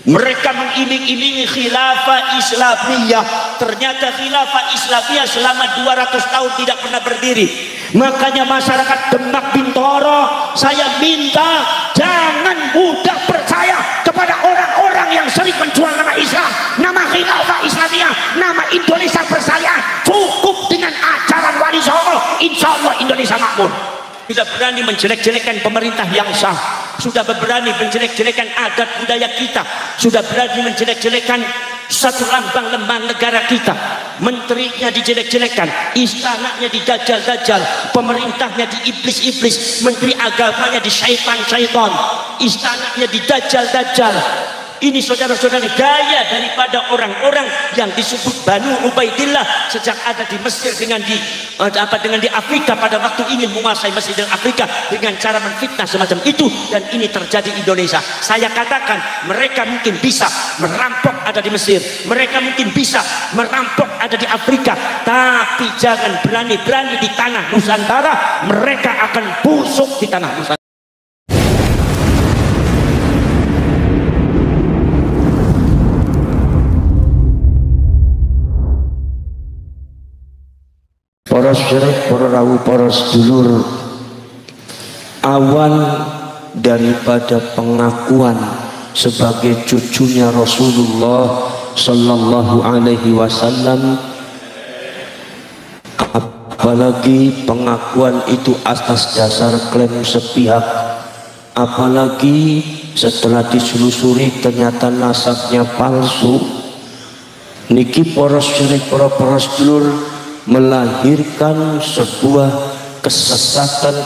Mereka mengiming-imingi khilafah Islamiyah, ternyata khilafah Islamiyah selama 200 tahun tidak pernah berdiri. Makanya masyarakat Demak Bintoro, saya minta jangan mudah percaya kepada orang-orang yang sering menjual nama Islam, nama khilafah Islamiyah, nama Indonesia Bersaya. Cukup dengan ajaran Wali Songo, insya Allah Indonesia makmur. Tidak berani menjelek-jelekan pemerintah yang sah, sudah berani menjelek-jelekan adat budaya kita, sudah berani menjelek-jelekan satu lambang negara kita. Menterinya dijelek-jelekan, istananya didajal-dajal, pemerintahnya diiblis-iblis, menteri agamanya disyaitan-syaitan, istananya didajal-dajal. Ini saudara-saudari gaya daripada orang-orang yang disebut Banu Ubaidillah sejak ada di Mesir dengan di Afrika pada waktu ingin menguasai Mesir dan Afrika dengan cara menfitnah semacam itu, dan ini terjadi di Indonesia. Saya katakan mereka mungkin bisa merampok ada di Mesir, mereka mungkin bisa merampok ada di Afrika, tapi jangan berani-berani di tanah Nusantara, mereka akan busuk di tanah Nusantara. Para syekh, para rawuh, para sedulur, awal daripada pengakuan sebagai cucunya Rasulullah Sallallahu Alaihi Wasallam, apalagi pengakuan itu atas dasar klaim sepihak, apalagi setelah ditelusuri ternyata nasabnya palsu, niki para syekh, para sedulur, melahirkan sebuah kesesatan,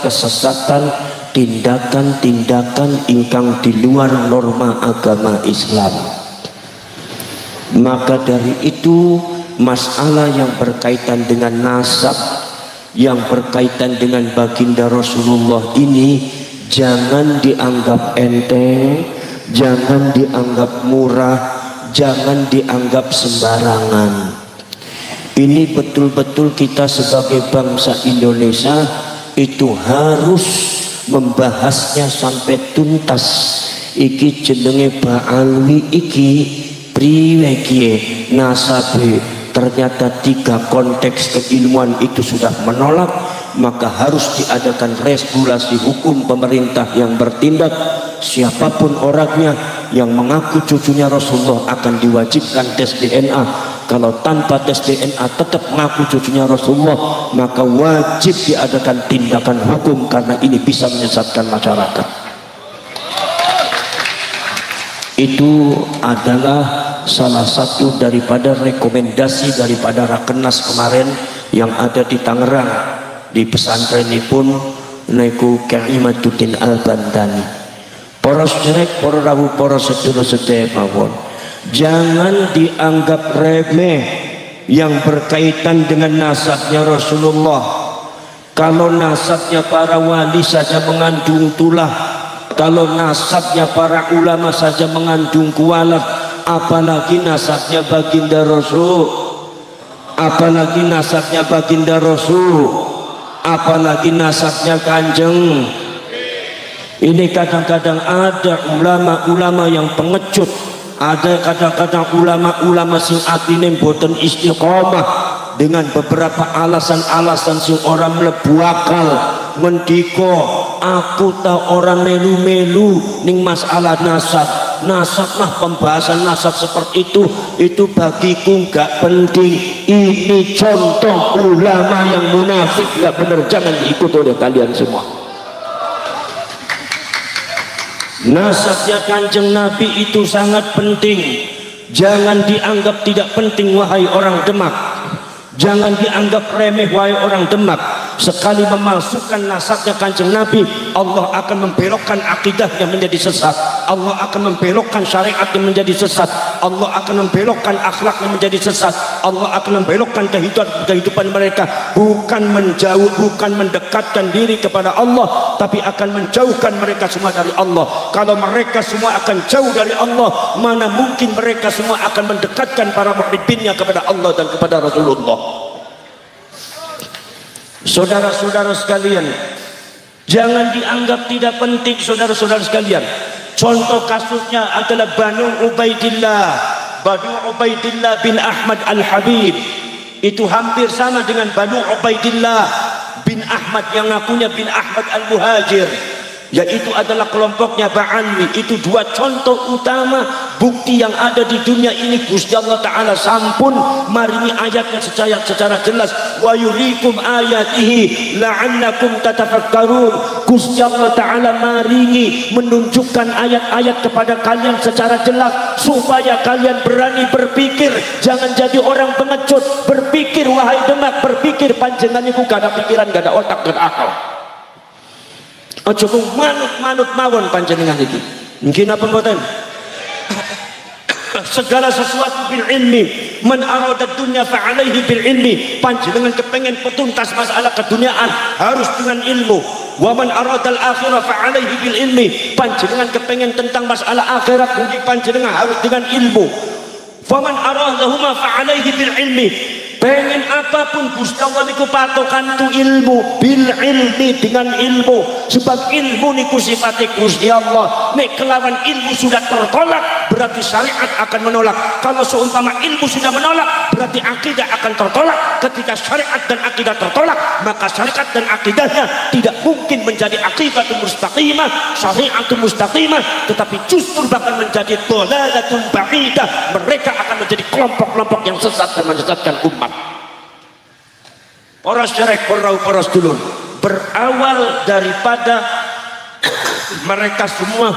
tindakan ingkang di luar norma agama Islam. Maka dari itu masalah yang berkaitan dengan nasab, yang berkaitan dengan baginda Rasulullah ini jangan dianggap enteng, jangan dianggap murah, jangan dianggap sembarangan. Ini betul-betul kita sebagai bangsa Indonesia itu harus membahasnya sampai tuntas. Iki jenenge Ba'alwi, iki priwe kiye nasabe. Ternyata 3 konteks keilmuan itu sudah menolak, maka harus diadakan regulasi hukum pemerintah yang bertindak. Siapapun orangnya yang mengaku cucunya Rasulullah akan diwajibkan tes DNA. Kalau tanpa tes DNA tetap mengaku cucunya Rasulullah, maka wajib diadakan tindakan hukum karena ini bisa menyesatkan masyarakat. Itu adalah salah satu daripada rekomendasi daripada Rakernas kemarin yang ada di Tangerang, di pesantren ini pun Naiku Kaimaduddin Al-Bandani. Para syekh, para rawuh, para sedulur-sedulur mawon, jangan dianggap remeh yang berkaitan dengan nasabnya Rasulullah. Kalau nasabnya para wali saja mengandung tulah, kalau nasabnya para ulama saja mengandung kualat, apalagi nasabnya baginda Rasul, apalagi nasabnya baginda Rasul, apalagi nasabnya Kanjeng. Ini kadang-kadang ada ulama-ulama yang pengecut, ada kadang-kadang ulama-ulama sing atine boten istiqomah dengan beberapa alasan-alasan sing orang mlebu akal. Mendiko aku ta orang melu-melu ning masalah nasab mah, pembahasan nasab seperti itu bagiku nggak penting. Ini contoh ulama yang munafik, nggak benar, jangan diikut oleh kalian semua. Nasabnya Kanjeng Nabi itu sangat penting, jangan dianggap tidak penting wahai orang Demak, jangan dianggap remeh wahai orang Demak. Sekali memalsukan nasabnya Kanjeng Nabi, Allah akan membelokkan akidahnya menjadi sesat, Allah akan membelokkan syariatnya menjadi sesat, Allah akan membelokkan akhlaknya menjadi sesat, Allah akan membelokkan kehidupan mereka, bukan menjauh, bukan mendekatkan diri kepada Allah, tapi akan menjauhkan mereka semua dari Allah. Kalau mereka semua akan jauh dari Allah, mana mungkin mereka semua akan mendekatkan para muhibbinnya kepada Allah dan kepada Rasulullah. Saudara-saudara sekalian, jangan dianggap tidak penting, saudara-saudara sekalian. Contoh kasusnya adalah Banu Ubaidillah. Banu Ubaidillah bin Ahmad Al-Habib itu hampir sama dengan Banu Ubaidillah bin Ahmad yang ngakunya bin Ahmad Al-Muhajir, yaitu adalah kelompoknya Ba'alwi. Itu dua contoh utama bukti yang ada di dunia ini. Gusti Allah Ta'ala sampun maringi ayatnya secara jelas, wa yurikum ayatihi la'allakum tatafakkarun. Gusti Allah Ta'ala maringi menunjukkan ayat-ayat kepada kalian secara jelas supaya kalian berani berpikir, jangan jadi orang pengecut. Berpikir wahai demak, berpikir panjenengan niku gak ada pikiran, gak ada otak, gak ada akal. Ojo manut mawon panjenengan iki. Mungkin apa mboten? Segala sesuatu bil ilmi. Man arada dunya fa alaihi bil ilmi. Panjenengan kepengen petuntas masalah keduniaan harus dengan ilmu. Wa man arada al akhirah fa alaihi bil ilmi. Panjenengan kepengen tentang masalah akhirat mungkin panjenengan harus dengan ilmu. Faman aradahuma fa alaihi bil ilmi. Pengen apapun Gusti Allah niku patokan tu ilmu, bil ilmi, dengan ilmu. Sebab ilmu niku sifatnya Gusti Allah. Nek kelawan ilmu sudah tertolak, berarti syariat akan menolak. Kalau seumpama ilmu sudah menolak, berarti akidah akan tertolak. Ketika syariat dan akidah tertolak, maka syariat dan akidahnya tidak mungkin menjadi aqidatul mustaqimah, syariatul mustaqimah, tetapi justru bakal menjadi dhalalatul ba'idah. Mereka akan menjadi kelompok-kelompok yang sesat dan menyesatkan umat. Poros derek poros dulur, berawal daripada mereka semua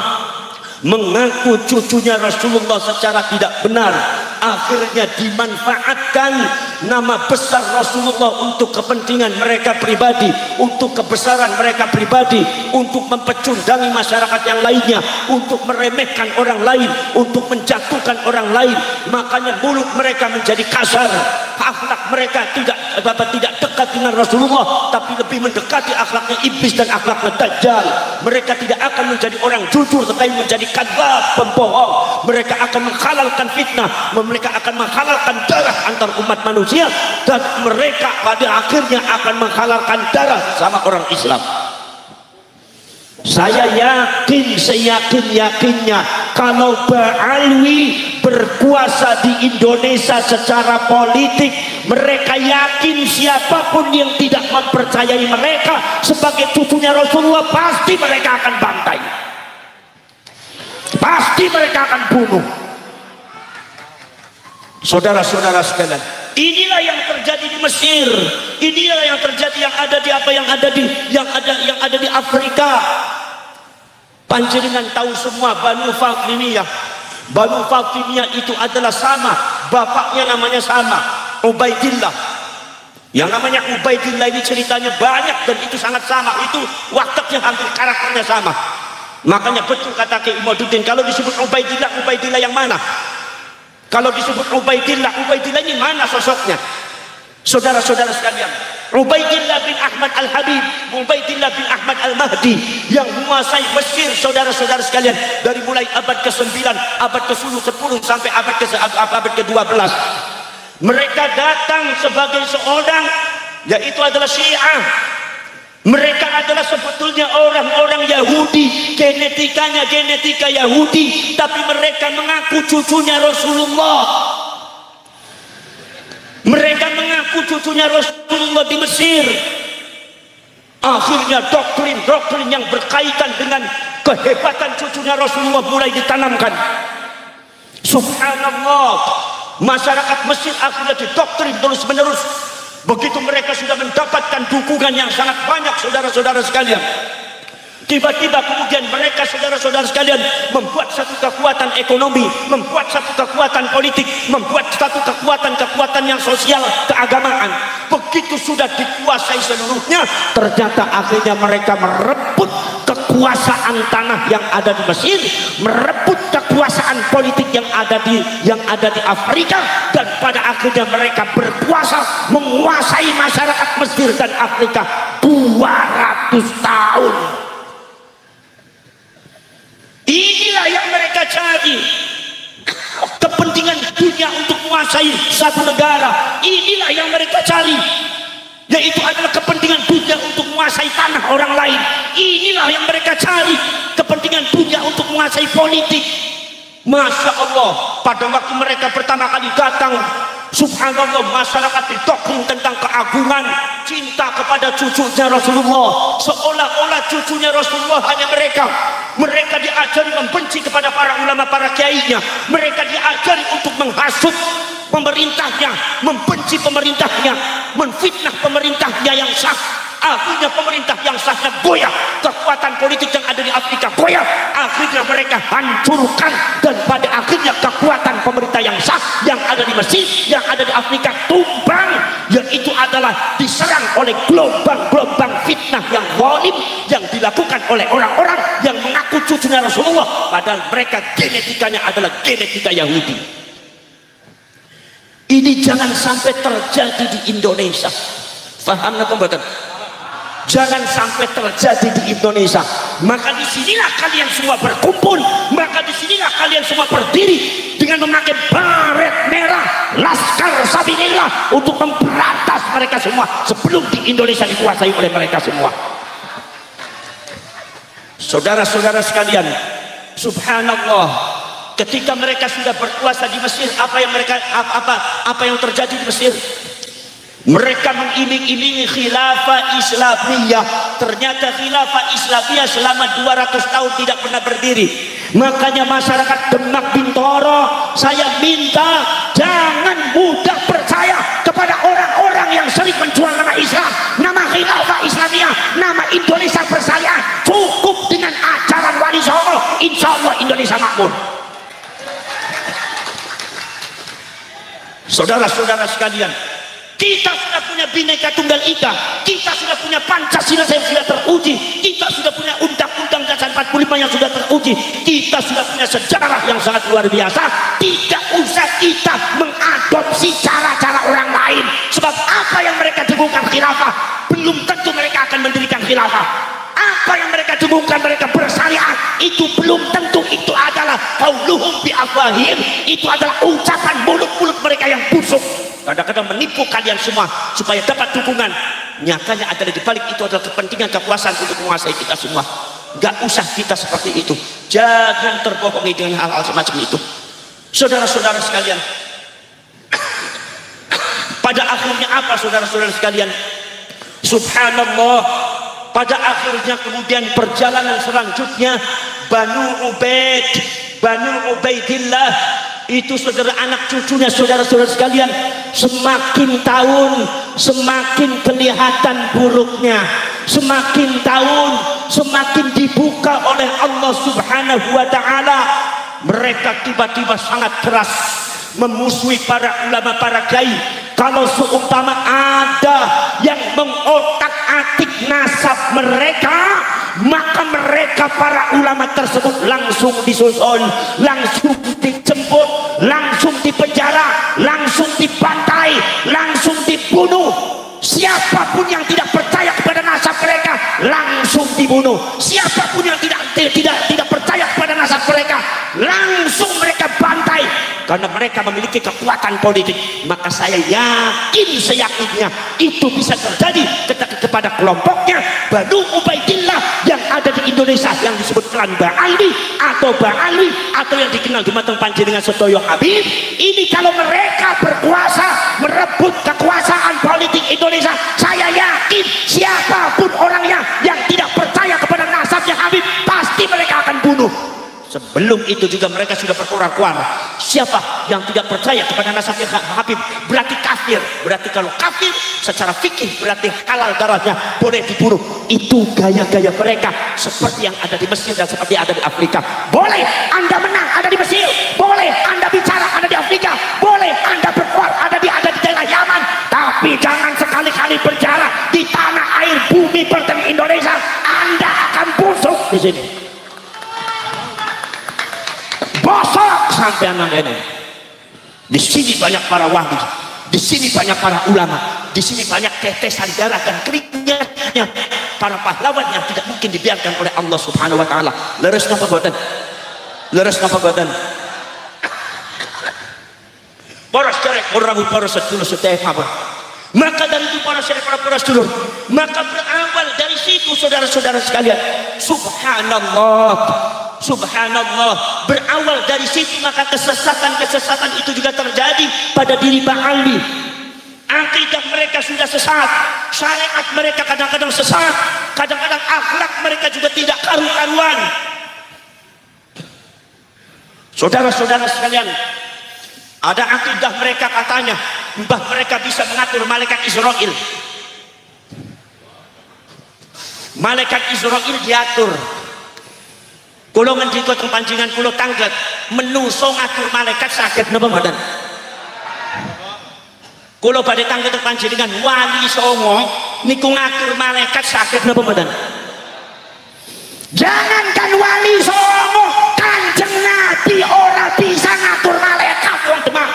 mengaku cucunya Rasulullah secara tidak benar, akhirnya dimanfaatkan nama besar Rasulullah untuk kepentingan mereka pribadi, untuk kebesaran mereka pribadi, untuk mempecundangi masyarakat yang lainnya, untuk meremehkan orang lain, untuk menjatuhkan orang lain. Makanya mulut mereka menjadi kasar, akhlak mereka tidak dekat dengan Rasulullah, tapi lebih mendekati akhlaknya iblis dan akhlaknya dajjal. Mereka tidak akan menjadi orang jujur, tetapi menjadi kadzab, pembohong. Mereka akan menghalalkan fitnah, mereka akan menghalalkan darah antar umat manusia, dan mereka pada akhirnya akan menghalalkan darah sama orang Islam. Saya yakin, seyakin-yakinnya kalau Ba'alwi berkuasa di Indonesia secara politik, mereka yakin siapapun yang tidak mempercayai mereka sebagai cucunya Rasulullah, pasti mereka akan bantai, pasti mereka akan bunuh. Saudara-saudara sekalian, inilah yang terjadi di Mesir, inilah yang terjadi yang ada di Afrika. Panjenengan tahu semua Banu Fatimiyah. Banu Fatimiyah itu adalah sama, bapaknya namanya sama, Ubaidillah. Yang namanya Ubaidillah ini ceritanya banyak dan itu sangat sama, itu wataknya hampir karakternya sama. Makanya betul kata Ki Imaduddin, kalau disebut Ubaidillah yang mana? Kalau disebut Ubaidillah ini mana sosoknya? Saudara-saudara sekalian, Ubaidillah bin Ahmad Al-Habib, Ubaidillah bin Ahmad Al-Mahdi yang menguasai Mesir, saudara-saudara sekalian, dari mulai abad ke-9, abad ke-10 sampai abad ke-12. Mereka datang sebagai seorang, yaitu adalah Syiah. Mereka adalah sebetulnya orang-orang Yahudi, genetikanya genetika Yahudi, tapi mereka mengaku cucunya Rasulullah. Mereka mengaku cucunya Rasulullah di Mesir. Akhirnya doktrin yang berkaitan dengan kehebatan cucunya Rasulullah mulai ditanamkan. Subhanallah, masyarakat Mesir akhirnya didoktrin terus-menerus. Begitu mereka sudah mendapatkan dukungan yang sangat banyak, saudara-saudara sekalian, tiba-tiba kemudian mereka, saudara-saudara sekalian, membuat satu kekuatan ekonomi, membuat satu kekuatan politik, membuat satu kekuatan yang sosial, keagamaan. Begitu sudah dikuasai seluruhnya, ternyata akhirnya mereka merebut kekuasaan tanah yang ada di Mesir, merebut kekuasaan politik yang ada di Afrika, dan pada akhirnya mereka berkuasa menguasai masyarakat Mesir dan Afrika 200 tahun. Inilah yang mereka cari, kepentingan dunia untuk menguasai satu negara. Inilah yang mereka cari. yaitu adalah kepentingan dunia untuk menguasai tanah orang lain. Inilah yang mereka cari, kepentingan dunia untuk menguasai politik. Masya Allah, pada waktu mereka pertama kali datang, subhanallah, masyarakat didoktrin tentang keagungan cinta kepada cucunya Rasulullah, seolah-olah cucunya Rasulullah hanya mereka. Mereka diajari membenci kepada para ulama, para kiainya. Mereka diajari untuk menghasut pemerintahnya, membenci pemerintahnya, menfitnah pemerintahnya yang sah. Akhirnya pemerintah yang sahnya goyah, kekuatan politik yang ada di Afrika goyah, akhirnya mereka hancurkan, dan pada akhirnya kekuatan pemerintah yang sah yang ada di Mesir, yang ada di Afrika tumbang, yaitu adalah diserang oleh gelombang-gelombang fitnah yang zalim yang dilakukan oleh orang-orang yang mengaku cucunya Rasulullah, padahal mereka genetikanya adalah genetika Yahudi. Ini jangan sampai terjadi di Indonesia. Faham nggak pembuatan? Jangan sampai terjadi di Indonesia. Maka disinilah kalian semua berkumpul, maka disinilah kalian semua berdiri dengan memakai baret merah, Laskar Sabilillah, untuk memberantas mereka semua sebelum di Indonesia dikuasai oleh mereka semua. Saudara-saudara sekalian, subhanallah, ketika mereka sudah berkuasa di Mesir, apa yang terjadi di Mesir? Mereka mengiming-imingi khilafah Islamiyah. Ternyata khilafah Islamiyah selama 200 tahun tidak pernah berdiri. Makanya masyarakat Demak Bintoro, saya minta jangan mudah percaya kepada orang-orang yang sering menjual nama Islam, nama khilafah Islamiyah, nama Indonesia Persalian. Cukup dengan ajaran Wali Songo, insya Allah Indonesia makmur. Saudara-saudara sekalian, kita sudah punya Bhinneka Tunggal Ika, kita sudah punya Pancasila yang sudah teruji, kita sudah punya Undang-Undang Dasar 45 yang sudah teruji, kita sudah punya sejarah yang sangat luar biasa. Tidak usah kita mengadopsi cara-cara orang lain. Sebab apa yang mereka dengungkan khilafah, belum tentu mereka akan mendirikan khilafah. Apa yang mereka dengungkan, mereka bersyariat, itu belum tentu itu adalah qauluhum bi afwahihim, itu adalah ucapan mulut-mulut mereka yang busuk. Kadang-kadang menipu kalian semua supaya dapat dukungan. Nyatanya adalah dibalik itu adalah kepentingan kekuasaan untuk menguasai kita semua. Gak usah kita seperti itu. Jangan terbohongi dengan hal-hal semacam itu. Saudara-saudara sekalian, pada akhirnya apa saudara-saudara sekalian? Subhanallah, pada akhirnya kemudian perjalanan selanjutnya Banu Ubaidillah itu saudara anak cucunya saudara-saudara sekalian, semakin tahun semakin kelihatan buruknya, semakin tahun semakin dibuka oleh Allah Subhanahu wa ta'ala. Mereka tiba-tiba sangat keras memusuhi para ulama, para kiai. Kalau seumpama ada yang mengotak-atik nasab mereka, maka mereka para ulama tersebut langsung disusun, langsung dijemput, langsung dipenjara, langsung dibantai, langsung dibunuh. Siapapun yang tidak percaya kepada nasab mereka langsung dibunuh. Siapapun yang tidak percaya kepada nasab mereka langsung mereka bantai, karena mereka memiliki kekuatan politik. Maka saya yakin seyakinnya itu bisa terjadi kepada kelompoknya Banu Ubaidillah yang ada di Indonesia, yang disebut klan Ba'alwi atau yang dikenal di Mateng Panjenengan Sedaya Habib. Ini kalau mereka berkuasa merebut kekuasaan politik Indonesia, saya yakin siapapun orangnya yang tidak percaya kepada nasabnya Habib pasti mereka akan bunuh. Sebelum itu juga mereka sudah berkoar-koar, siapa yang tidak percaya kepada nasabnya Habib berarti kafir. Berarti kalau kafir secara fikih berarti halal darahnya, boleh dibunuh. Itu gaya-gaya mereka seperti yang ada di Mesir dan seperti yang ada di Afrika. Boleh Anda menang ada di Mesir, boleh Anda bicara ada di Afrika, boleh Anda berkuar ada di daerah Yaman, tapi jangan sekali-kali berjalan di tanah air bumi pertiwi Indonesia. Anda akan busuk di sini. Bosok sampai anak ini. Di sini banyak para wali, di sini banyak para ulama, di sini banyak tetesan darah dan keringatnya para pahlawan yang tidak mungkin dibiarkan oleh Allah Subhanahu wa ta'ala. Leres napa boten? Leres napa boten? Boros derek orang boros sedulur sedaya mawon. Maka dari itu para syekh, para sedulur, maka berawal dari situ saudara-saudara sekalian. Subhanallah, subhanallah, berawal dari situ maka kesesatan itu juga terjadi pada diri Bang Ali. Akidah mereka sudah sesat, syariat mereka kadang-kadang sesat, kadang-kadang akhlak mereka juga tidak karu-karuan. Saudara-saudara sekalian, ada akidah mereka katanya mbah mereka bisa mengatur malaikat Israel. Malaikat Israel diatur. Kulo ngendika teng panjenengan kulo tanglet, menungso ngatur malaikat saged napa mboten? Kulo badhe tanglet teng panjenengan wali songo niku ngatur malaikat saged napa mboten? Jangankan wali songo, Kanjeng Nabi ora bisa ngatur malaikat wong Demak.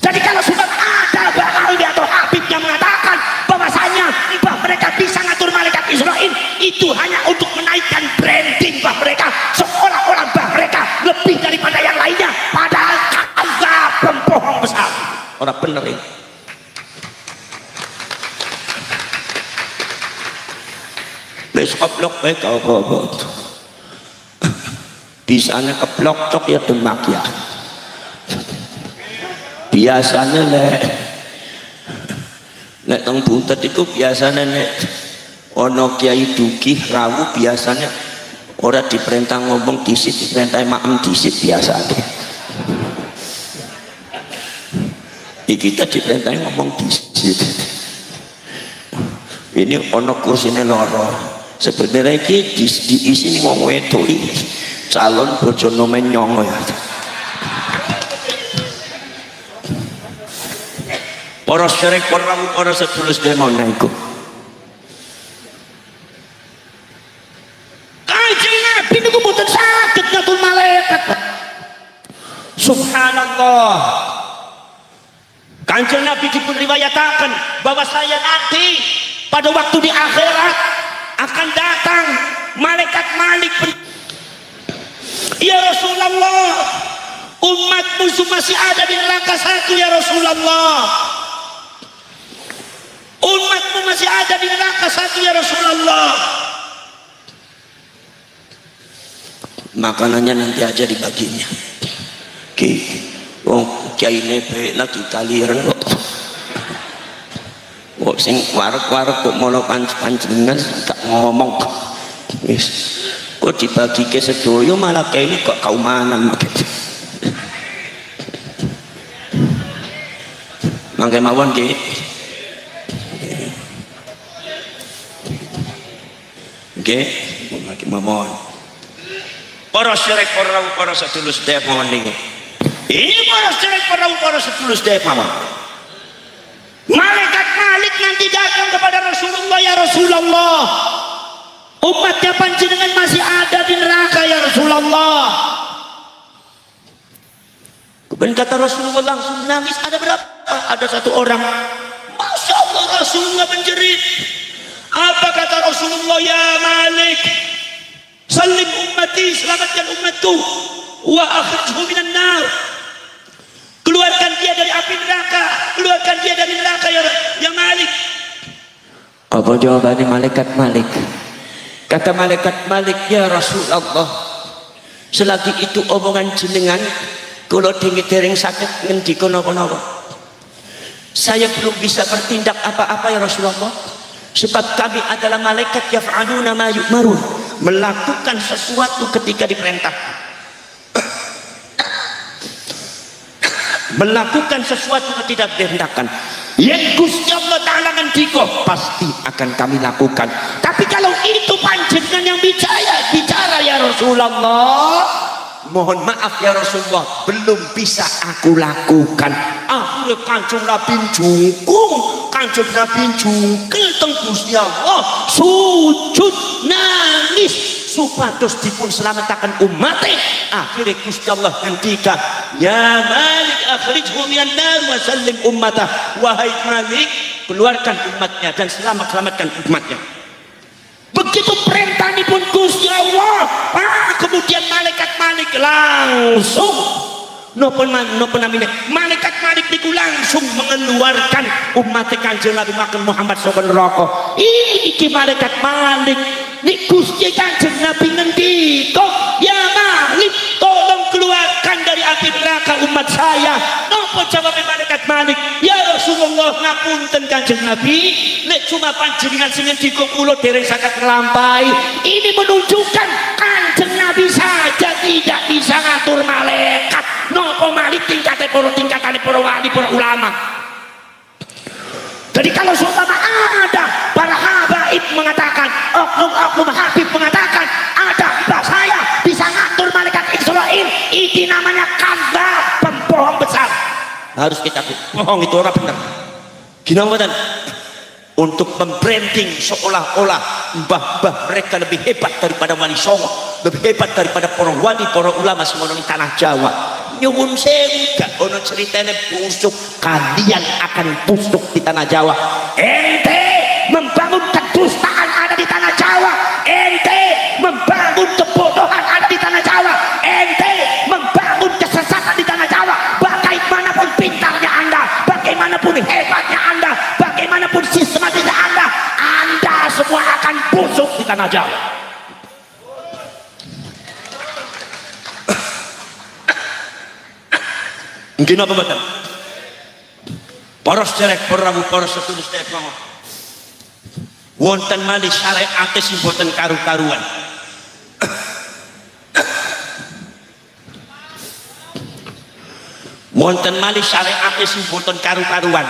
Jadi kalau sudah ada bakal atau Habib yang mengatakan bahwasanya mbah mereka bisa ngatur malaikat Israel, itu hanya untuk menaikkan branding mbah mereka, seolah-olah mbah mereka lebih daripada yang lainnya, padahal kagak, pembohong besar. Orang bener ini. Besok blok baik kau bobot. Bisanya keblok cok ya Demak ya. Biasanya nek teng Buntet itu biasanya nek ono kiai dugih rawuh biasanya ora diperintah ngomong disit, diperintah maem disit biasanya. Kita diperintah ngomong disit. Ini ono kursine loro. Sebenarnya iki diisi wong wedok iki calon bojo nomen nyongo ya. Para syarek para sedulur sedaya iku. Kanjeng Nabi niku mboten saged ngatur malaikat. Subhanallah. Kanjeng Nabi dipun riwayataken bahwa saya nanti pada waktu di akhirat akan datang malaikat Malik. Ya Rasulullah, umatmu masih ada di neraka satu ya Rasulullah. Umatmu masih ada di neraka satu ya Rasulullah. Makanannya nanti aja dibaginya. Kiai nebe lagi kaliran kok sing warek-warek kok mono panjenengan tak ngomong wis kok dibagi ke sedoyo malah kene kok kaumanan begitu. Mangke mawon nggih. Nggih, mangke mawon. Para syarek para sedulur sedaya mawon niki. Ini para syarek para sedulur sedaya mawon. Malaikat Malik nanti datang kepada Rasulullah, ya Rasulullah, umatnya panjenengan masih ada di neraka ya Rasulullah. Kemudian kata Rasulullah langsung nangis. Ada berapa? Ada satu orang. Masya Allah, Rasulullah menjerit. Apa kata Rasulullah? Ya Malik, salim ummati, selamatkan umatku, wa akhrijhu minan nar, keluarkan dia dari api neraka, keluarkan dia dari neraka ya Malik. Apa jawabannya malaikat Malik? Kata malaikat Malik, ya Rasulullah, selagi itu omongan jenengan kula dereng sakit ngendika napa-napa, saya belum bisa bertindak apa-apa ya Rasulullah, sebab kami adalah malaikat yaf'aluna ma yu'marun, melakukan sesuatu ketika diperintah, melakukan sesuatu yang tidak diperintahkan. Yang Gusti Allah Ta'ala ngendika pasti akan kami lakukan. Tapi kalau itu panjenengan yang bicara ya Rasulullah, mohon maaf ya Rasulullah, belum bisa aku lakukan. Akhirnya Kanjeng Nabi jungkung, Kanjeng Nabi jungkel teng Gusti Allah, sujud nangis supados dipun selamatkan umatnya. Akhirnya Gusti Allah ngendika, ya Malik akhrijhu minan nar wa sallim ummatah, wahai Malik, keluarkan umatnya dan selamatkan umatnya. Begitu perintah dipun Gusti Allah, kemudian malaikat Malik langsung Napa namine malaikat Malik niku langsung mengeluarkan umat Kanjeng Nabi Muhammad saka neraka. Iki malaikat Malik nek Gusti Kanjeng Nabi ngendika, ya Malik tolong keluarkan dari api neraka umat saya. Napa jawab malaikat Malik? Ya Rasulullah, ngapunten Kanjeng Nabi, nek cuma panjenengan sing ngendika kula dereng saged nglampahi. Ini menunjukkan Kanjeng Nabi saja tidak bisa ngatur malaikat. Nopo Malik tingkatane para wali, para ulama. Jadi kalau seumpama ada para habaib mengatakan, oknum habib mengatakan ada mbah saya bisa ngatur malaikat Israil, ini namanya kadzab, pembohong besar. Harus kita bohong, itu orang benar. Gina mboten? Untuk membranding seolah-olah mbah-mbah mereka lebih hebat daripada wali songo, lebih hebat daripada para wali, para ulama semono ning tanah Jawa. Nyuwun sewu, gak ono ceritane busuk, kalian akan busuk di tanah Jawa. Ente membangun kedustaan ada di tanah Jawa, ente membangun kebodohan ada di tanah Jawa, ente membangun kesesatan di tanah Jawa. Bagaimanapun pintarnya Anda, bagaimanapun hebatnya Anda, bagaimanapun sistematisnya Anda semua akan busuk di tanah Jawa. Mungkin apa betul? Poros derek perawu poros sedulur sedherek mawon. Wonten malih syariat sing boten karu-karuan. Wonten malih syariat sing boten karu-karuan.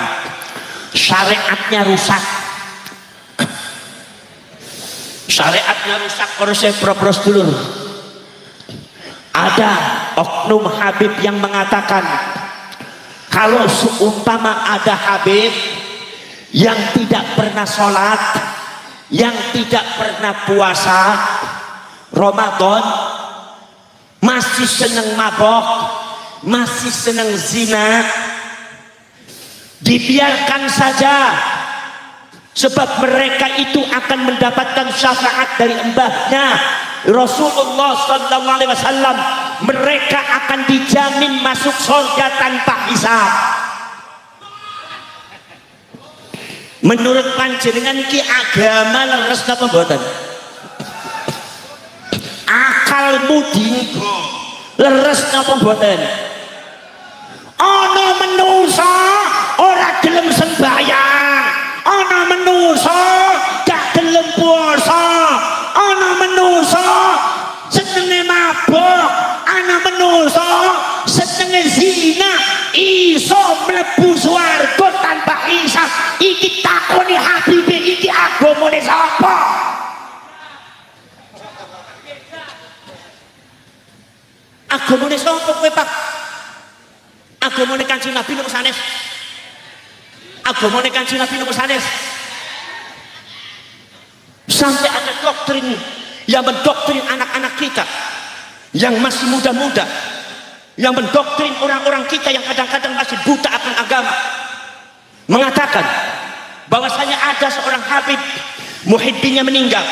Syariatnya rusak. Syariatnya rusak, para sepro-pro sedulur. Ada oknum habib yang mengatakan kalau seumpama ada habib yang tidak pernah sholat, yang tidak pernah puasa Ramadan, masih seneng mabok, masih seneng zina, dibiarkan saja, sebab mereka itu akan mendapatkan syafaat dari mbahnya Rasulullah sallallahu alaihi wasallam. Mereka akan dijamin masuk surga tanpa hisab. Menurut panjenengan iki agama leres napa mboten? Akalmu dinggo leres napa mboten? Ana menungsa ora gelem sembahyang, ana menungsa gak gelem puasa, ana menungsa senenge mabok, ana menungsa senenge zina, iso mlebu swarga tanpa hisab. Iki takoni Habib, iki agamane sapa? Agamane sapa kowe, Pak? Agamane Kanjeng Nabi nopo sanes? Agamane Kanjeng Nabi nopo sanes? Sampai ada doktrin yang mendoktrin anak-anak kita yang masih muda-muda, yang mendoktrin orang-orang kita yang kadang-kadang masih buta akan agama, mengatakan bahwasanya ada seorang habib muhibbinnya meninggal.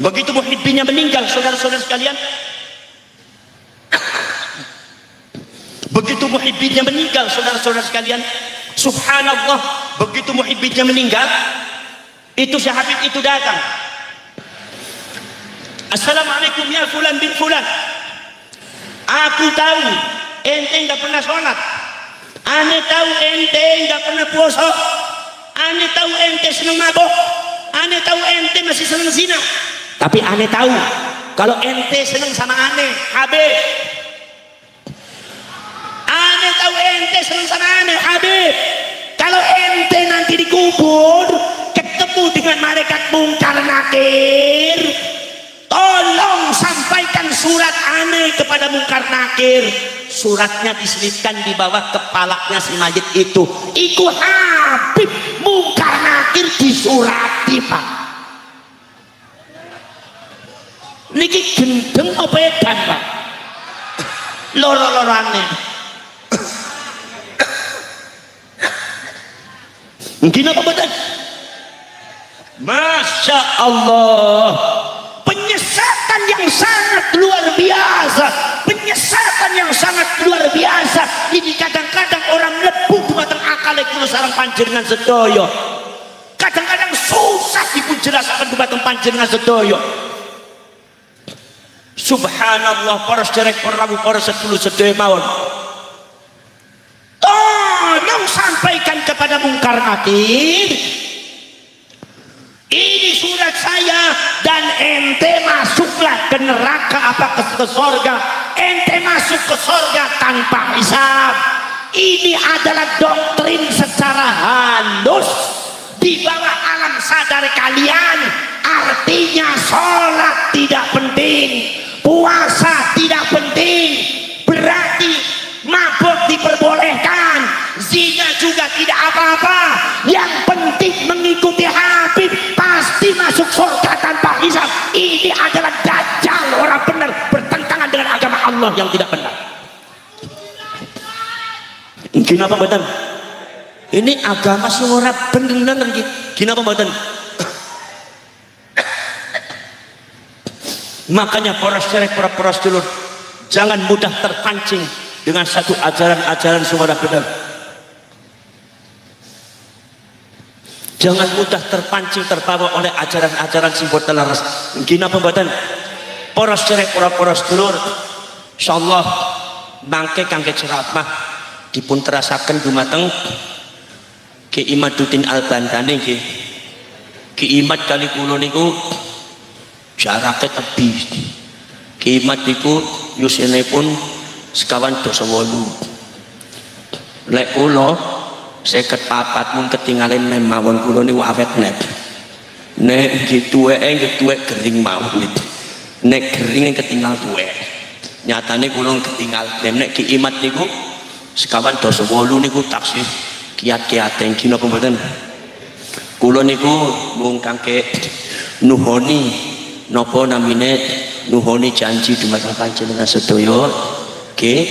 Begitu muhibbinnya meninggal, saudara-saudara sekalian, begitu muhibbinnya meninggal, saudara-saudara sekalian, subhanallah, begitu muhibbinnya meninggal, itu si habib itu datang. Assalamualaikum ya fulan bin fulan, aku tahu ente nggak pernah sholat, ane tahu ente nggak pernah puasa, ane tahu ente seneng mabok, ane tahu ente masih seneng zina, tapi ane tahu kalau ente seneng sama ane Habib, ane tahu ente seneng sama ane Habib. Kalau ente nanti dikubur ketemu dengan malaikat mungkar nakir, tolong sampaikan surat aneh kepada mungkar nakir. Suratnya diselipkan di bawah kepalanya si mayit itu. Iku Habib mungkar nakir disurati, Pak. Niki gendeng apa edan, Pak? Loro-lorane. Mungkin apa betul? Masya Allah, penyesatan yang sangat luar biasa, penyesatan yang sangat luar biasa. kula sareng panjenengan sedaya. Kadang-kadang susah dipun jelaskan dumateng panjenengan sedaya. Subhanallah, para sederek para rawuh para sedulur sedaya mawon. Tolong sampaikan kepada Mungkar Nakir. Ini surat saya dan ente masuklah ke neraka apa ke surga. Ente masuk ke surga tanpa hisab. Ini adalah doktrin secara halus di bawah alam sadar kalian. Artinya sholat tidak penting, puasa tidak penting, berarti mabuk diperbolehkan, zina juga tidak apa-apa. Yang penting mengikuti Habib, pasti masuk surga tanpa hisab. Ini adalah dajjal, orang benar, bertentangan dengan agama Allah yang tidak benar. Kenapa mboten? Ini agama sing ora bener iki. Kenapa mboten? Makanya para sederek para sedulur, jangan mudah terpancing dengan satu ajaran-ajaran sing ora bener. Jangan mudah terpancing terbawa oleh ajaran-ajaran sing boten laras. Kenapa mboten? Para sederek para sedulur, insyaallah mangke kangge ceramah dipun terasaken dumateng Ki Imaduddin Al-Bandani nggih. Ki Imad kali kula niku jarake tebih. Ki Imad niku yusinipun sekawan dosa 8. Lek kula 54 mun ketinggalan mawon kula niku awet net. Nek tuweke tuwek gering mawon. Nek geringe ketinggal tuwek. Nyatane kula ketinggal. Nek Ki Imad niku sekawan dosa 8 niku taksih kiat-kiaten kina pemboten. Kula niku mung kangge nuhoni napa namine nuhoni janji dumateng panjenengan sedaya nggih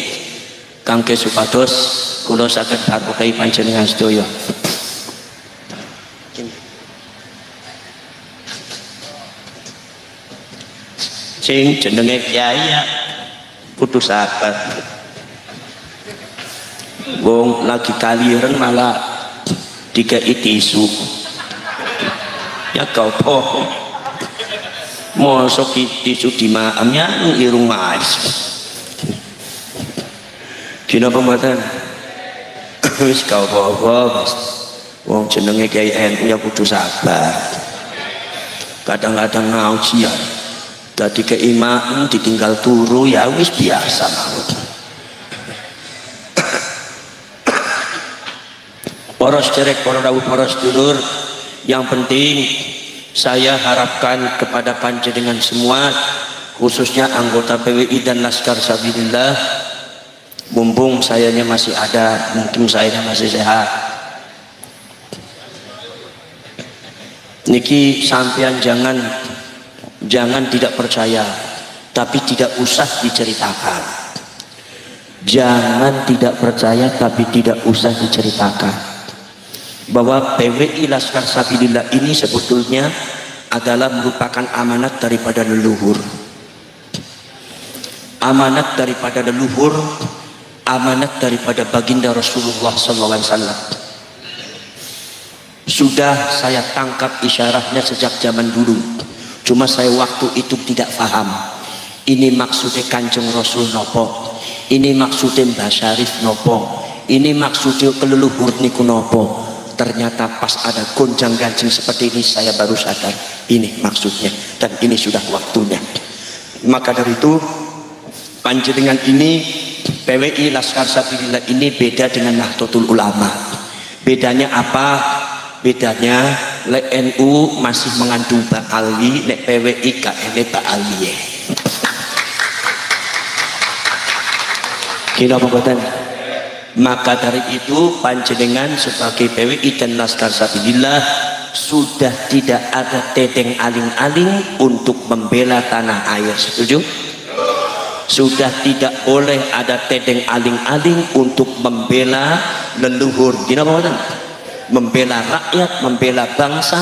kangge supados kula saged barokah panjenengan sedaya. Sing jenenge kiai ya kudu sabar. Wong lagi kaliren malah dikei tisu ya kau poh mosok tisu di maamnya irung mais kina pembuatan wis kau poh wong jenenge Kiai NU ya kudu sabar. Kadang-kadang ngaji ya dadi keimam ditinggal turu ya wis biasa mawon. Para sederek, para rawuh, para sedulur, yang penting saya harapkan kepada panjenengan semua, khususnya anggota PWI dan Laskar Sabilillah, mumpung sayanya masih ada, mungkin saya masih sehat. Niki sampean jangan tidak percaya, tapi tidak usah diceritakan. Jangan tidak percaya, tapi tidak usah diceritakan. Bahwa PWI Laskar Sabilillah ini sebetulnya adalah merupakan amanat daripada leluhur. Amanat daripada leluhur, amanat daripada baginda Rasulullah SAW. Sudah saya tangkap isyarahnya sejak zaman dulu. Cuma saya waktu itu tidak paham. Ini maksudnya Kanjeng Rasul nopo, ini maksudnya Mbah Syarif nopo, ini maksudnya keleluhur niku nopo. Ternyata pas ada gonjang ganjing seperti ini saya baru sadar ini maksudnya dan ini sudah waktunya. Maka dari itu panjenengan ini PWI Laskar Sabilillah ini beda dengan Nahdlatul Ulama. Bedanya apa? Bedanya lek NU masih mengandung Pak Ali, lek PWI KNE Pak Ali. Kira pembuatan. Maka dari itu panjenengan sebagai PWI dan Laskar Sabilillah sudah tidak ada teteng aling-aling untuk membela tanah air. Setuju? Sudah tidak boleh ada teteng aling-aling untuk membela leluhur. Membela rakyat, membela bangsa,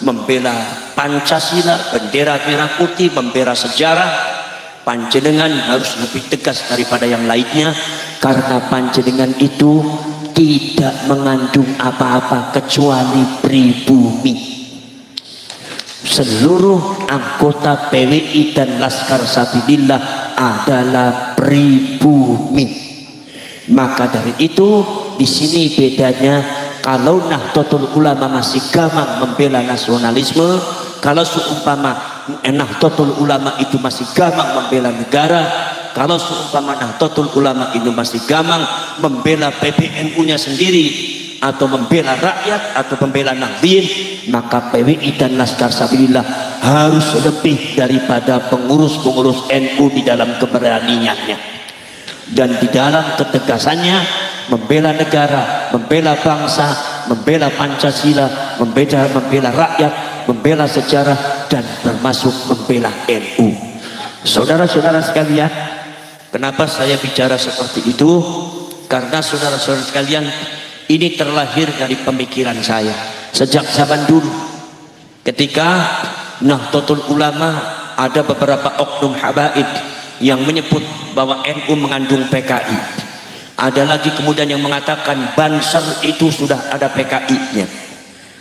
membela Pancasila, bendera merah putih, membela sejarah. Panjenengan harus lebih tegas daripada yang lainnya, karena panjenengan itu tidak mengandung apa-apa kecuali pribumi. Seluruh anggota PWI dan Laskar Sabilillah adalah pribumi. Maka dari itu di sini bedanya, kalau Nahdlatul Ulama masih gamang membela nasionalisme, kalau seumpama Nahdlatul Ulama itu masih gamang membela negara, kalau seumpama Nahdlatul Ulama itu masih gamang membela PBNU-nya sendiri atau membela rakyat atau membela Nahdien, maka PWI dan Laskar Sabilillah harus lebih daripada pengurus-pengurus NU di dalam keberaniannya dan di dalam ketegasannya, membela negara, membela bangsa, membela Pancasila, membela rakyat, membela sejarah, dan termasuk membela NU. Saudara-saudara sekalian, kenapa saya bicara seperti itu? Karena saudara-saudara sekalian, ini terlahir dari pemikiran saya sejak zaman dulu, ketika Nahdlatul Ulama ada beberapa oknum habaib yang menyebut bahwa NU mengandung PKI. Ada lagi kemudian yang mengatakan Banser itu sudah ada PKI-nya.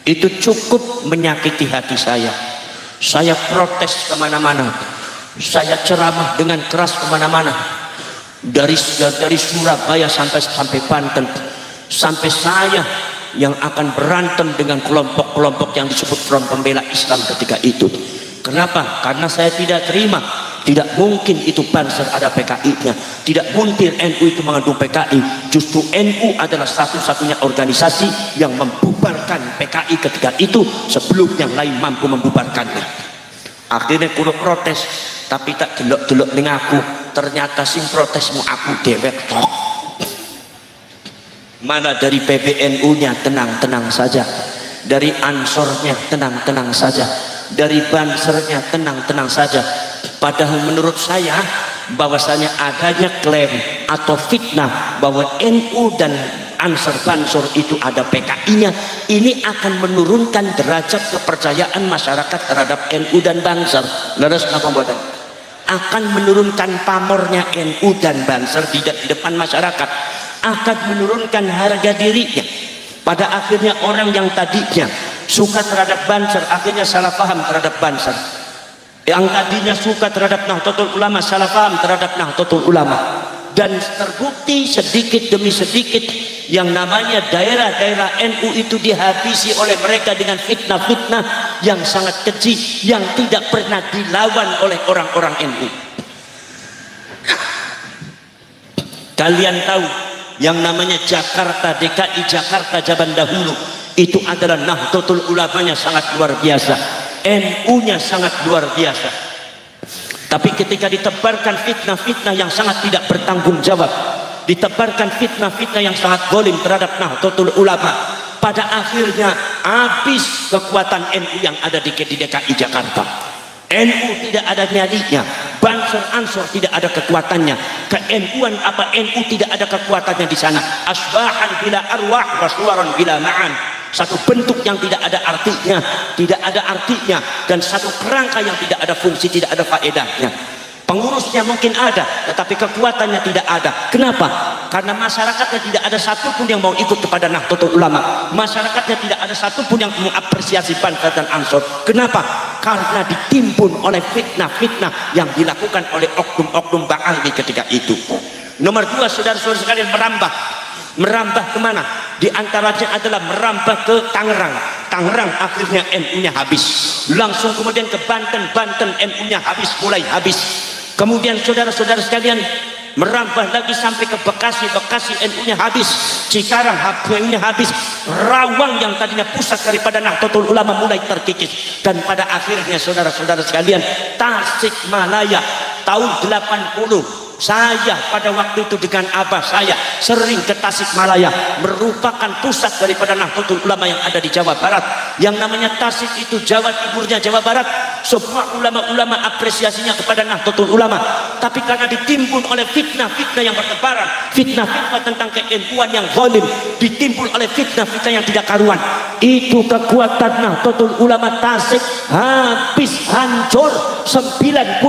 Itu cukup menyakiti hati saya. Saya protes kemana-mana, saya ceramah dengan keras kemana-mana, dari Surabaya sampai Banten, sampai saya yang akan berantem dengan kelompok-kelompok yang disebut Front Pembela Islam ketika itu. Kenapa? Karena saya tidak terima. Tidak mungkin itu Banser ada PKI-nya. Tidak mungkin NU itu mengandung PKI. Justru NU adalah satu-satunya organisasi yang membubarkan PKI ketika itu sebelum yang lain mampu membubarkannya. Akhirnya kulo protes, tapi tak delok-delok ning aku, ternyata sing protesmu aku dewek tok. Mana dari PBNU-nya tenang-tenang saja, dari Ansornya tenang-tenang saja, dari Bansernya tenang-tenang saja. Padahal menurut saya bahwasanya adanya klaim atau fitnah bahwa NU dan Ansor Bansor itu ada PKI-nya, ini akan menurunkan derajat kepercayaan masyarakat terhadap NU dan Banser. Leres apa buatan? Akan menurunkan pamornya NU dan Banser di depan masyarakat, akan menurunkan harga dirinya. Pada akhirnya orang yang tadinya suka terhadap Banser akhirnya salah paham terhadap Banser. Yang tadinya suka terhadap Nahdlatul Ulama salah paham terhadap Nahdlatul Ulama, dan terbukti sedikit demi sedikit yang namanya daerah-daerah NU itu dihabisi oleh mereka dengan fitnah-fitnah yang sangat keji yang tidak pernah dilawan oleh orang-orang NU. Kalian tahu yang namanya Jakarta, DKI Jakarta zaman dahulu itu adalah Nahdlatul Ulamanya sangat luar biasa, NU-nya sangat luar biasa. Tapi ketika ditebarkan fitnah-fitnah yang sangat tidak bertanggung jawab, ditebarkan fitnah-fitnah yang sangat zalim terhadap Nahdlatul Ulama, pada akhirnya habis kekuatan NU yang ada di DKI Jakarta. NU tidak ada nyalinya, Banser Ansor tidak ada kekuatannya, ke-NU-an apa NU tidak ada kekuatannya di sana. Asbahan bila arwah wasuaran bila ma'an. Satu bentuk yang tidak ada artinya, dan satu kerangka yang tidak ada fungsi, tidak ada faedahnya. Pengurusnya mungkin ada, tetapi kekuatannya tidak ada. Kenapa? Karena masyarakatnya tidak ada satupun yang mau ikut kepada Nahdlatul Ulama. Masyarakatnya tidak ada satupun yang mengapresiasi Banser dan Ansor. Kenapa? Karena ditimbun oleh fitnah-fitnah yang dilakukan oleh oknum-oknum Bang Alwi ketika itu. Nomor dua, saudara-saudara sekalian, merambah kemana? Di antaranya adalah merambah ke Tangerang. Tangerang akhirnya NU-nya habis. Langsung kemudian ke Banten NU-nya mulai habis. Kemudian saudara-saudara sekalian merambah lagi sampai ke Bekasi NU-nya habis. Cikarang NU-nya habis. Rawang yang tadinya pusat daripada Nahdlatul Ulama mulai terkikis. Dan pada akhirnya saudara-saudara sekalian, Tasikmalaya tahun 80. Saya pada waktu itu dengan abah saya sering ke Tasikmalaya, merupakan pusat daripada Nahdlatul Ulama yang ada di Jawa Barat. Yang namanya Tasik itu Jawa Timurnya Jawa Barat. Semua ulama-ulama apresiasinya kepada Nahdlatul Ulama. Tapi karena ditimbun oleh fitnah-fitnah yang bertebaran, fitnah-fitnah tentang ke-NU-an yang zalim, ditimbun oleh fitnah-fitnah yang tidak karuan, itu kekuatan Nahdlatul Ulama Tasik habis, hancur. 90%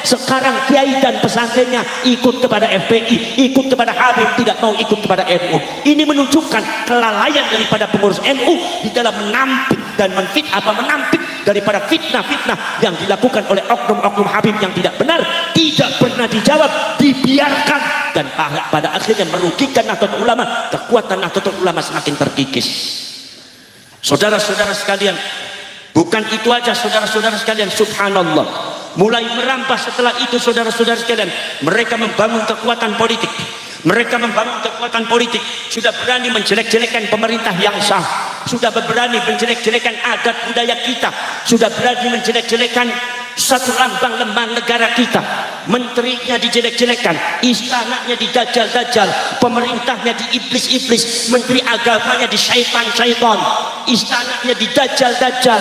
sekarang kiai dan pesantrennya ikut kepada FPI, ikut kepada Habib, tidak mau ikut kepada NU. Ini menunjukkan kelalaian daripada pengurus NU di dalam menampik dan menampik daripada fitnah-fitnah yang dilakukan oleh oknum-oknum Habib yang tidak benar, tidak pernah dijawab, dibiarkan, dan pada akhirnya merugikan Nahdlatul Ulama. Kekuatan Nahdlatul Ulama semakin terkikis. Saudara-saudara sekalian, bukan itu aja saudara-saudara sekalian, subhanallah, mulai merambah setelah itu saudara-saudara sekalian, mereka membangun kekuatan politik. Mereka membangun kekuatan politik, sudah berani menjelek-jelekan pemerintah yang sah, sudah berani menjelek-jelekan adat budaya kita, sudah berani menjelek-jelekan satu lambang negara kita. Menterinya dijelek-jelekan, istananya didajal-dajal, pemerintahnya diiblis-iblis, menteri agamanya disyaitan-syaitan, istananya didajal-dajal.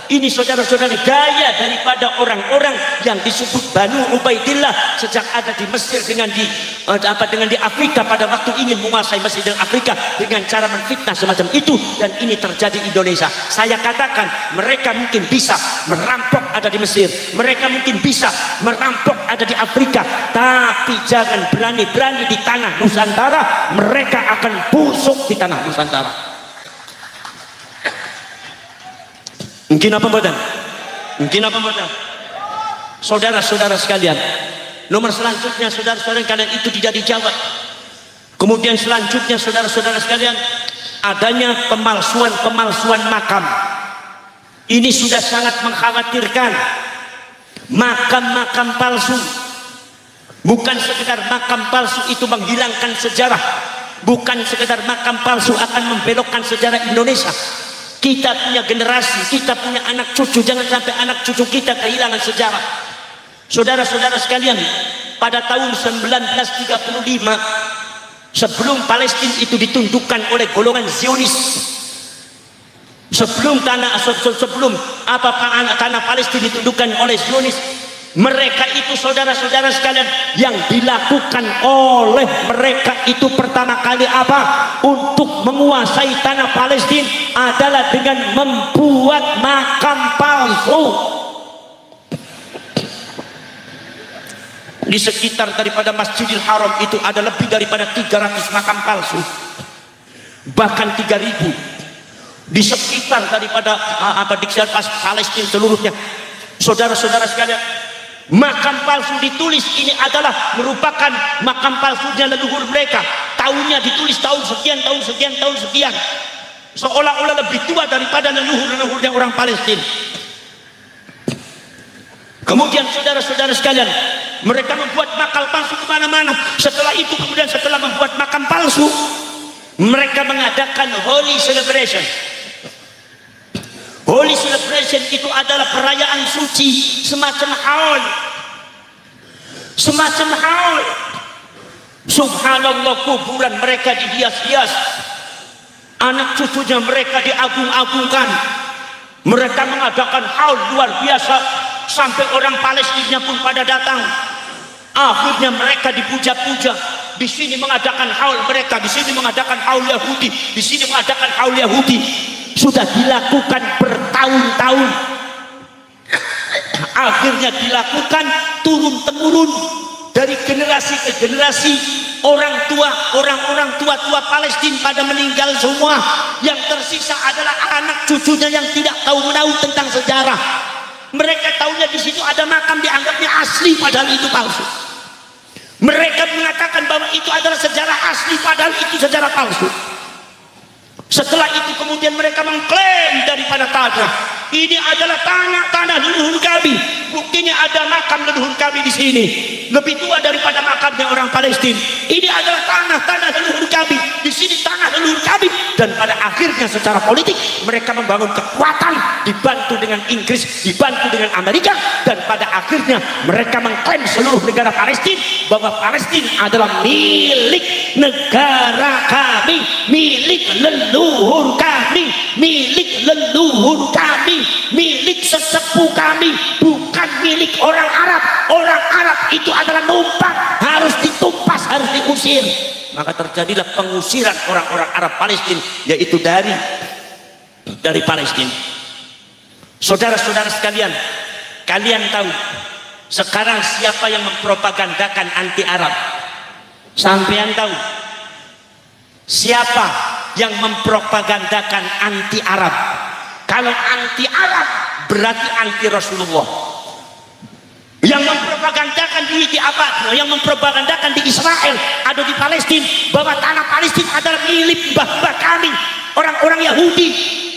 Ini saudara-saudara gaya daripada orang-orang yang disebut Banu Ubaidillah sejak ada di Mesir dengan di Afrika pada waktu ingin menguasai Mesir dan Afrika dengan cara menfitnah semacam itu, dan ini terjadi di Indonesia. Saya katakan mereka mungkin bisa merampok ada di Mesir, mereka mungkin bisa merampok ada di Afrika, tapi jangan berani-berani di tanah Nusantara, mereka akan busuk di tanah Nusantara. Mungkin apa badan? Mungkin apa badan? Saudara-saudara sekalian, nomor selanjutnya saudara-saudara kalian itu tidak dijawab. Kemudian selanjutnya saudara-saudara sekalian, adanya pemalsuan makam. Ini sudah sangat mengkhawatirkan. Makam-makam palsu, bukan sekedar makam palsu itu menghilangkan sejarah, bukan sekedar makam palsu akan membelokkan sejarah Indonesia. Kita punya generasi, kita punya anak cucu, jangan sampai anak cucu kita kehilangan sejarah. Saudara-saudara sekalian, pada tahun 1935 sebelum Palestina itu ditundukkan oleh golongan Zionis, sebelum tanah Palestina ditundukkan oleh Zionis, mereka itu saudara-saudara sekalian, yang dilakukan oleh mereka itu pertama kali apa? Untuk menguasai tanah Palestina adalah dengan membuat makam palsu. Di sekitar daripada Masjidil Haram itu ada lebih daripada 300 makam palsu, bahkan 3000 di sekitar daripada di Palestina seluruhnya. Saudara-saudara sekalian, makam palsu ditulis ini adalah merupakan makam palsunya leluhur mereka. Tahunnya ditulis tahun sekian, seolah-olah lebih tua daripada leluhur-leluhurnya orang Palestina. Kemudian saudara-saudara sekalian, mereka membuat makam palsu kemana-mana. Setelah itu kemudian setelah membuat makam palsu, mereka mengadakan holy celebration. Holy celebration itu adalah perayaan suci, semacam haul. Subhanallah, kuburan mereka dihias-hias, anak cucunya mereka diagung-agungkan. Mereka mengadakan haul luar biasa, sampai orang Palestina pun pada datang. Akhirnya mereka dipuja-puja. Di sini mengadakan haul mereka, di sini mengadakan haul Yahudi, di sini mengadakan haul Yahudi. Sudah dilakukan bertahun-tahun, akhirnya dilakukan turun-temurun dari generasi ke generasi. Orang tua Palestina pada meninggal semua. Yang tersisa adalah anak cucunya yang tidak tahu menahu tentang sejarah. Mereka tahunya di situ ada makam, dianggapnya asli padahal itu palsu. Mereka mengatakan bahwa itu adalah sejarah asli padahal itu sejarah palsu. Setelah itu kemudian mereka mengklaim daripada tanah, ini adalah tanah leluhur kami. Buktinya ada makam leluhur kami di sini, lebih tua daripada makamnya orang Palestina. Ini adalah tanah leluhur kami, di sini tanah leluhur kami. Dan pada akhirnya secara politik mereka membangun kekuatan, dibantu dengan Inggris, dibantu dengan Amerika, dan pada akhirnya mereka mengklaim seluruh negara Palestina bahwa Palestina adalah milik negara kami, milik leluhur kami, milik leluhur kami, milik sesepuh kami, bukan milik orang Arab. Orang Arab itu adalah numpang, harus ditumpas, harus diusir. Maka terjadilah pengusiran orang-orang Arab Palestina, yaitu dari Palestina. Saudara-saudara sekalian, Kalian tahu sekarang siapa yang mempropagandakan anti Arab? Sampean tahu siapa yang mempropagandakan anti Arab? Kalau anti Arab berarti anti Rasulullah. Yang mempropagandakan di apa? Yang mempropagandakan di Israel, ada di Palestina, bahwa tanah Palestina adalah milik mbah-mbah kami, orang-orang Yahudi,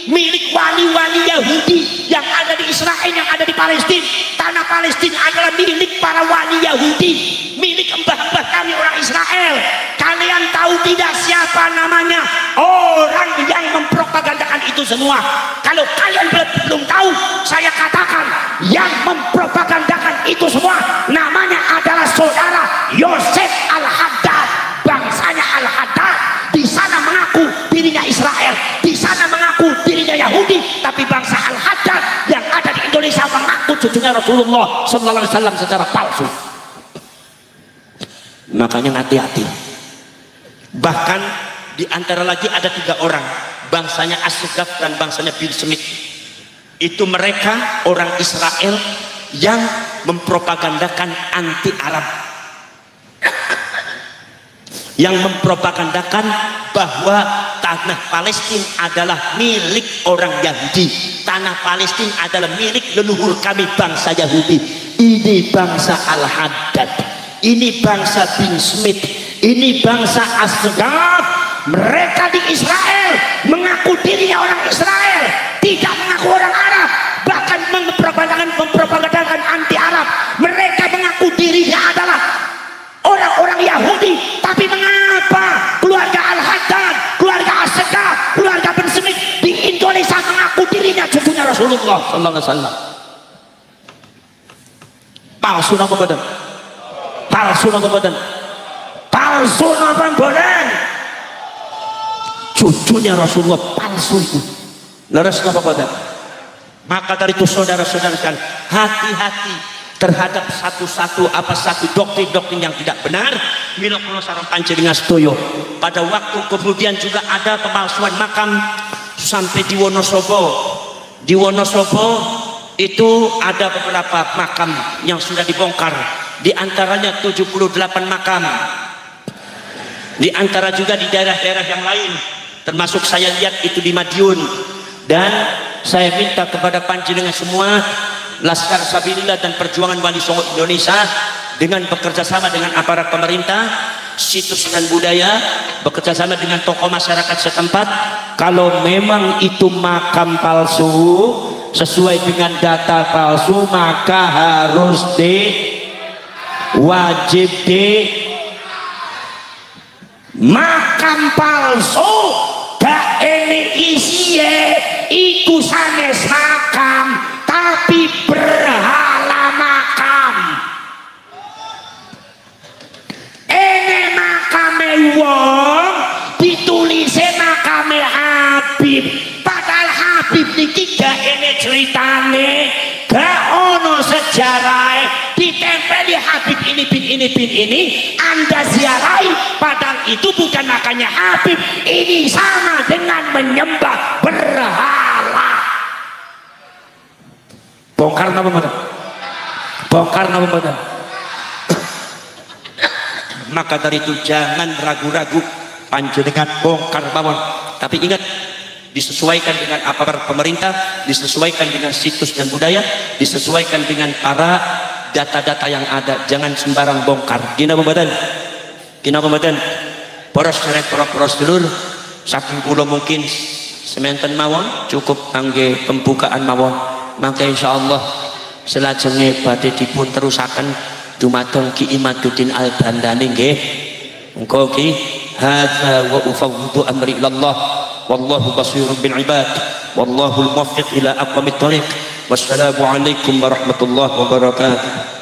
milik wali-wali Yahudi yang ada di Israel, yang ada di Palestina. Tanah Palestina adalah milik para wali Yahudi, milik mbah-mbah kami orang Israel. Kalian tahu tidak siapa namanya orang yang mempropagandakan itu semua? Kalau kalian belum tahu, saya katakan yang mempropagandakan itu semua namanya adalah saudara Yosef Al-Haddad, bangsanya Al-Haddad. Di sana mengaku dirinya Israel, di sana mengaku dirinya Yahudi, tapi bangsa Al-Haddad yang ada di Indonesia mengaku cucunya Rasulullah sallallahu alaihi wasallam secara palsu. Makanya hati-hati. Bahkan di antara lagi ada 3 orang, bangsanya As-Sugaf dan bangsanya Bill Smith. Itu mereka orang Israel yang mempropagandakan anti Arab, yang mempropagandakan bahwa tanah Palestina adalah milik orang Yahudi, tanah Palestina adalah milik leluhur kami bangsa Yahudi. Ini bangsa Al-Haddad, ini bangsa Bill Smith, ini bangsa As-Sugaf. Mereka di Israel mengaku dirinya orang Israel, tidak mengaku orang Arab, bahkan mempropagandakan anti Arab. Mereka mengaku dirinya adalah orang-orang Yahudi, tapi mengapa keluarga Al-Haddad, keluarga As-Sugaf, keluarga bin Smith di Indonesia mengaku dirinya cucunya Rasulullah sallallahu alaihi wasallam? Palsu napa boten? Palsu napa boten? Palsu napa boten? Cucunya Rasulullah palsu itu. Leres napa boten? Maka dari itu saudara-saudara sekalian, hati-hati terhadap satu doktrin yang tidak benar. Mila kula sareng panjenengan sedaya. Pada waktu kemudian juga ada pemalsuan makam sampai di Wonosobo. Di Wonosobo itu ada beberapa makam yang sudah dibongkar. Di antaranya 78 makam. Di antara juga di daerah-daerah yang lain, termasuk saya lihat itu di Madiun. Dan saya minta kepada panjenengan semua, Laskar Sabilillah dan Perjuangan Wali Songo Indonesia, dengan bekerja sama dengan aparat pemerintah, situs dan budaya, bekerja sama dengan tokoh masyarakat setempat, kalau memang itu makam palsu sesuai dengan data palsu, maka harus wajib makam palsu gak ini isiye iku sanes makam, tapi berhala makam. Ini makame wong ditulisnya makame Habib, padahal Habib niki gak ini ceritane, gak ono sejarah, ditempeli Habib ini bin ini Anda ziarahi, padahal itu bukan makanya Habib. Ini sama dengan menyembah berhala. Bongkar napa mboten? Bongkar napa mboten? Maka dari itu jangan ragu-ragu, panjenengan bongkar mawon. Tapi ingat, disesuaikan dengan aparat pemerintah, disesuaikan dengan situs dan budaya, disesuaikan dengan para data-data yang ada. Jangan sembarang bongkar. Gina pembadan, gina pembadan. Poros dulur, saking kula mungkin sementen mawon cukup kangge pembukaan mawon. Maka insyaallah selajenge badhe dipun terusaken dumateng Ki Imaduddin Al-Bandani nggih. Engko ki hadza wa ufawwidu amri ilallah wallahu basirun bil ibad wallahu al-muwaffiq ila aqwamit thariq. Wassalamu alaikum warahmatullahi wabarakatuh.